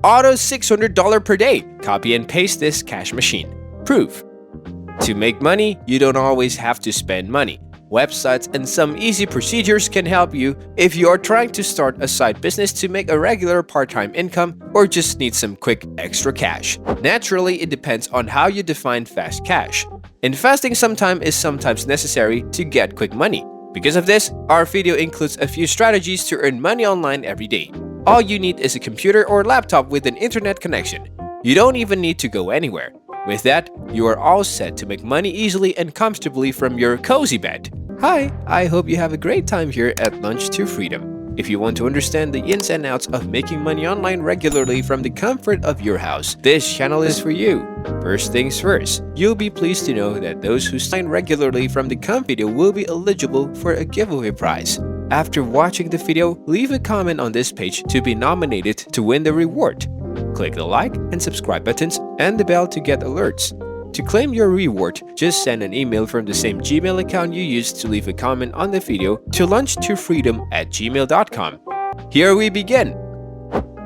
Auto $600 per day. Copy and paste this cash machine. Proof. To make money, you don't always have to spend money. Websites and some easy procedures can help you if you are trying to start a side business to make a regular part-time income or just need some quick extra cash. Naturally, it depends on how you define fast cash. Investing some time is sometimes necessary to get quick money. Because of this, our video includes a few strategies to earn money online every day. All you need is a computer or laptop with an internet connection. You don't even need to go anywhere. With that, you are all set to make money easily and comfortably from your cozy bed. Hi, I hope you have a great time here at Lunch to Freedom. If you want to understand the ins and outs of making money online regularly from the comfort of your house, this channel is for you. First things first, you'll be pleased to know that those who sign regularly from the video will be eligible for a giveaway prize. After watching the video, leave a comment on this page to be nominated to win the reward. Click the like and subscribe buttons and the bell to get alerts. To claim your reward, just send an email from the same Gmail account you used to leave a comment on the video to lunchtofreedom@gmail.com. Here we begin.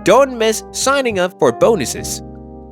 Don't miss signing up for bonuses.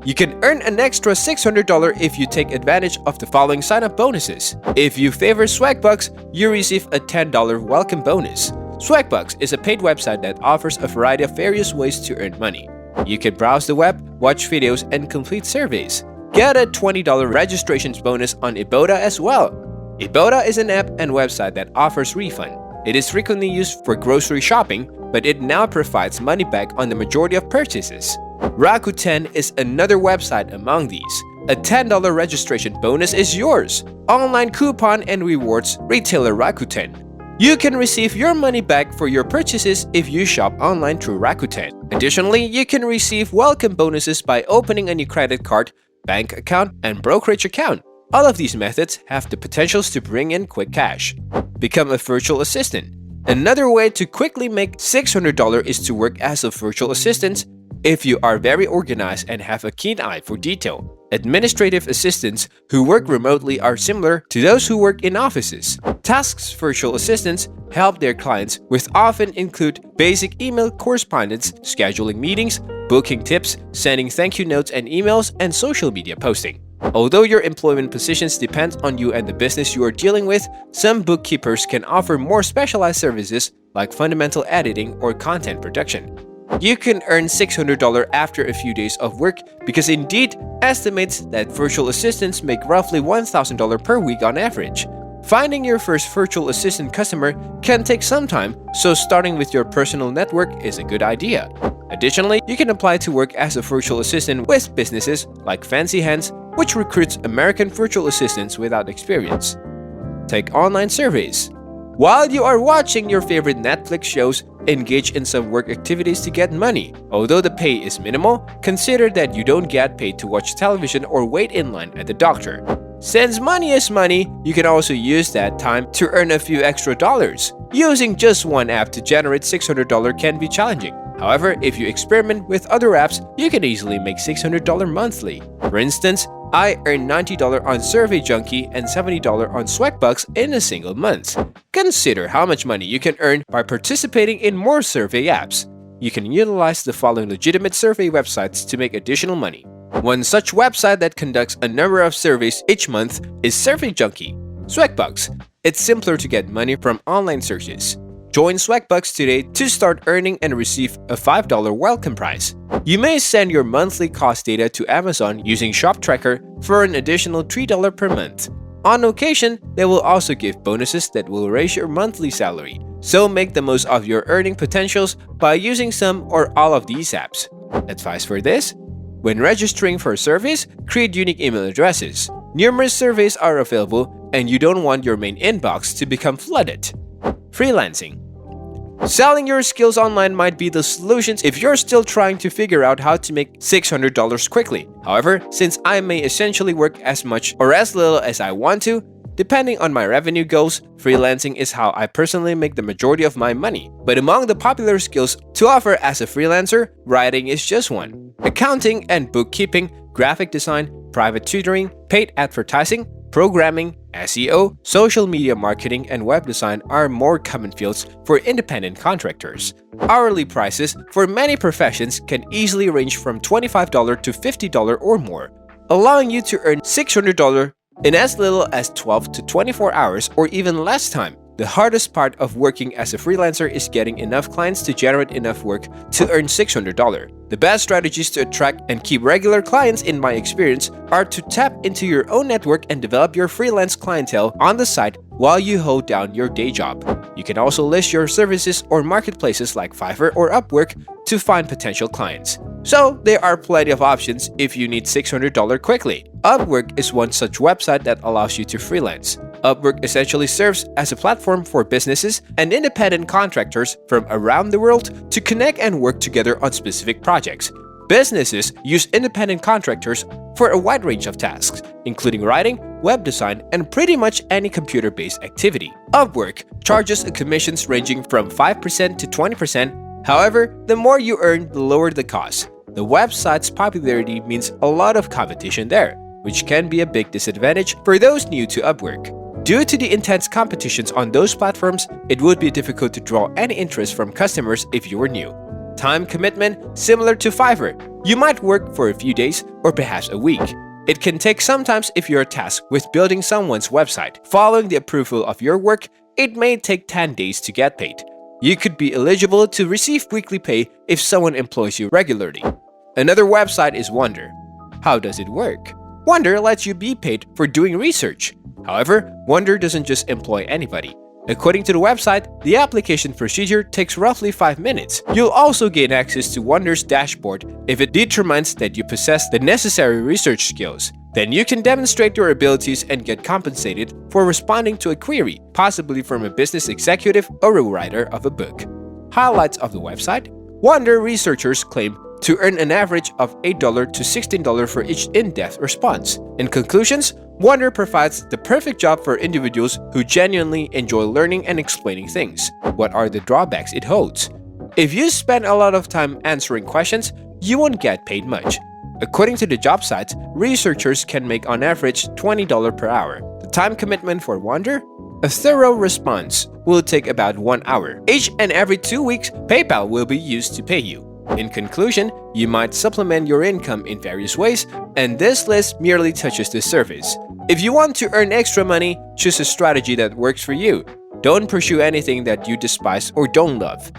You can earn an extra $600 if you take advantage of the following sign-up bonuses. If you favor Swagbucks, you receive a $10 welcome bonus. Swagbucks is a paid website that offers a variety of various ways to earn money. You can browse the web, watch videos, and complete surveys. Get a $20 registrations bonus on Ibotta as well. Ibotta is an app and website that offers refund. It is frequently used for grocery shopping, but it now provides money back on the majority of purchases. Rakuten is another website among these. A $10 registration bonus is yours. Online coupon and rewards retailer Rakuten. You can receive your money back for your purchases if you shop online through Rakuten. Additionally, you can receive welcome bonuses by opening a new credit card, bank account, and brokerage account. All of these methods have the potentials to bring in quick cash. Become a virtual assistant. Another way to quickly make $600 is to work as a virtual assistant if you are very organized and have a keen eye for detail. Administrative assistants who work remotely are similar to those who work in offices. Tasks virtual assistants help their clients with often include basic email correspondence, scheduling meetings, booking tips, sending thank you notes and emails, and social media posting. Although your employment positions depend on you and the business you are dealing with, some bookkeepers can offer more specialized services like fundamental editing or content production. You can earn $600 after a few days of work because Indeed estimates that virtual assistants make roughly $1,000 per week on average. Finding your first virtual assistant customer can take some time, so starting with your personal network is a good idea. Additionally, you can apply to work as a virtual assistant with businesses like Fancy Hands, which recruits American virtual assistants without experience. Take online surveys. While you are watching your favorite Netflix shows, engage in some work activities to get money. Although the pay is minimal, consider that you don't get paid to watch television or wait in line at the doctor. Since money is money, you can also use that time to earn a few extra dollars. Using just one app to generate $600 can be challenging. However, if you experiment with other apps, you can easily make $600 monthly. For instance, I earned $90 on Survey Junkie and $70 on Swagbucks in a single month. Consider how much money you can earn by participating in more survey apps. You can utilize the following legitimate survey websites to make additional money. One such website that conducts a number of surveys each month is Survey Junkie. Swagbucks. It's simpler to get money from online searches. Join Swagbucks today to start earning and receive a $5 welcome prize. You may send your monthly cost data to Amazon using Shop Tracker for an additional $3 per month. On occasion, they will also give bonuses that will raise your monthly salary. So make the most of your earning potentials by using some or all of these apps. Advice for this? When registering for surveys, create unique email addresses. Numerous surveys are available and you don't want your main inbox to become flooded. Freelancing. Selling your skills online might be the solution if you're still trying to figure out how to make $600 quickly. However, since I may essentially work as much or as little as I want to, depending on my revenue goals, freelancing is how I personally make the majority of my money. But among the popular skills to offer as a freelancer, writing is just one. Accounting and bookkeeping, graphic design, private tutoring, paid advertising, Programming, SEO, social media marketing, and web design are more common fields for independent contractors. Hourly prices for many professions can easily range from $25 to $50 or more, allowing you to earn $600 in as little as 12 to 24 hours or even less time. The hardest part of working as a freelancer is getting enough clients to generate enough work to earn $600. The best strategies to attract and keep regular clients, in my experience, are to tap into your own network and develop your freelance clientele on the side while you hold down your day job. You can also list your services on marketplaces like Fiverr or Upwork to find potential clients. So there are plenty of options if you need $600 quickly. Upwork is one such website that allows you to freelance. Upwork essentially serves as a platform for businesses and independent contractors from around the world to connect and work together on specific projects. Businesses use independent contractors for a wide range of tasks, including writing, web design, and pretty much any computer-based activity. Upwork charges commissions ranging from 5% to 20%. However, the more you earn, the lower the cost. The website's popularity means a lot of competition there, which can be a big disadvantage for those new to Upwork. Due to the intense competitions on those platforms, it would be difficult to draw any interest from customers if you were new. Time commitment, similar to Fiverr. You might work for a few days or perhaps a week. It can take some time if you're tasked with building someone's website. Following the approval of your work, it may take 10 days to get paid. You could be eligible to receive weekly pay if someone employs you regularly. Another website is Wonder. How does it work? Wonder lets you be paid for doing research. However, Wonder doesn't just employ anybody. According to the website, the application procedure takes roughly 5 minutes. You'll also gain access to Wonder's dashboard if it determines that you possess the necessary research skills. Then you can demonstrate your abilities and get compensated for responding to a query, possibly from a business executive or a writer of a book. Highlights of the website: Wonder researchers claim to earn an average of $8 to $16 for each in-depth response. In conclusions, Wonder provides the perfect job for individuals who genuinely enjoy learning and explaining things. What are the drawbacks it holds? If you spend a lot of time answering questions, you won't get paid much. According to the job sites, researchers can make on average $20 per hour. The time commitment for Wonder? A thorough response will take about 1 hour. Each and every 2 weeks, PayPal will be used to pay you. In conclusion, you might supplement your income in various ways, and this list merely touches the surface. If you want to earn extra money, choose a strategy that works for you. Don't pursue anything that you despise or don't love.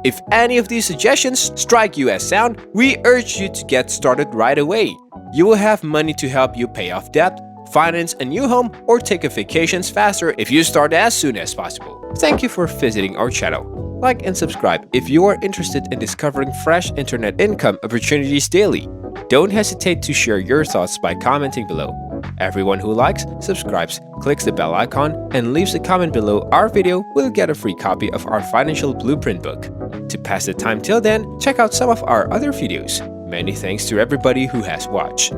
If any of these suggestions strike you as sound, we urge you to get started right away. You will have money to help you pay off debt, finance a new home, or take a vacations faster if you start as soon as possible. Thank you for visiting our channel. Like and subscribe if you are interested in discovering fresh internet income opportunities daily. Don't hesitate to share your thoughts by commenting below. Everyone who likes, subscribes, clicks the bell icon, and leaves a comment below our video will get a free copy of our financial blueprint book. To pass the time till then, check out some of our other videos. Many thanks to everybody who has watched.